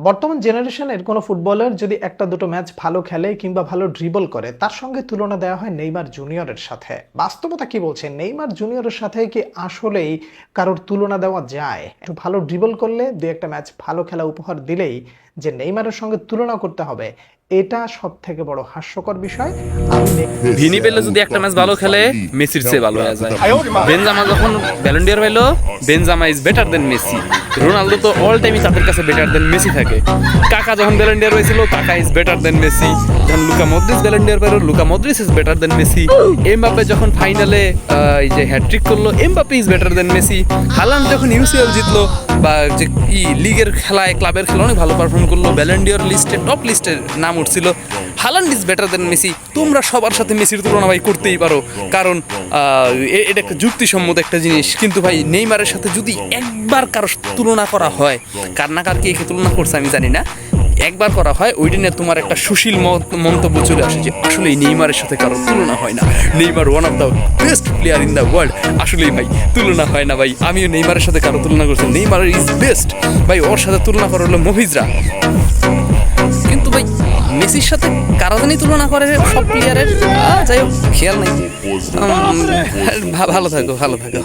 বর্তমান জেনারেশনের কোনো ফুটবলার যদি একটা দুটো ম্যাচ ভালো খেলে কিংবা ভালো ড্রিবল করে তার সঙ্গে তুলনা দেওয়া হয় নেইমার জুনিয়রের সাথে। বাস্তবতা কি বলছে? নেইমার জুনিয়রের সাথে কি আসলেই কারোর তুলনা দেওয়া যায়? একটু ভালো ড্রিবল করলে দুই একটা ম্যাচ ভালো খেলা উপহার দিলেই যে নেইমারের সঙ্গে তুলনা করতে হবে, এটা সব থেকে বড় হাস্যকর বিষয়। ভিনি পেলে যদি একটা ম্যাচ ভালো খেলে মেসির চেয়ে ভালো হয়ে যায়। বেনজামা যখন ব্যালন ডি অর পাইলো, Benzema is better than Messi. Ronaldo তো অল টাইমই তাদের কাছে বেটার দেন মেসি থাকে। কাকা যখন ব্যালন ডি অর হয়েছিল, Kaka is better than Messi. যখন Luka Modric Ballon d'Or পাইলো, Luka Modric is better than Messi. Mbappe যখন ফাইনালে এই যে হ্যাটট্রিক করলো, Mbappe is better than Messi. Haaland যখন ইউসিএল জিতলো বা যে লিগের খেলায় ক্লাবের খেলা অনেক ভালো পারফর্ম করলো, ব্যালন ডি অর লিস্টে টপ লিস্টে নাম উঠছিল, Haaland is better than Messi. তোমরা সবার সাথে মেসির তুলনা ভাই করতেই পারো, কারণ এটা একটা যুক্তিসম্মত একটা জিনিস। কিন্তু ভাই নেইমারের সাথে যদি একবার কারো তুলনা করা হয়, কার না কার কে তুলনা করছে আমি জানি না, একবার করা হয় ওই দিনে তোমার একটা সুশীল মন্তব্য চলে আসে যে আসলে নেইমারের সাথে কারো তুলনা হয় না, Neymar one of the best player in the world. আসলেই ভাই তুলনা হয় না ভাই, আমিও নেইমারের সাথে কারো তুলনা করছি, নেইমার ইজ বেস্ট ভাই, ওর সাথে তুলনা করা হলো মফিজরা। কিন্তু ভাই মেসির সাথে কারা জানি তুলনা করে সব প্লেয়ারের, যাই হোক খেয়াল নাই। ভালো থাকো।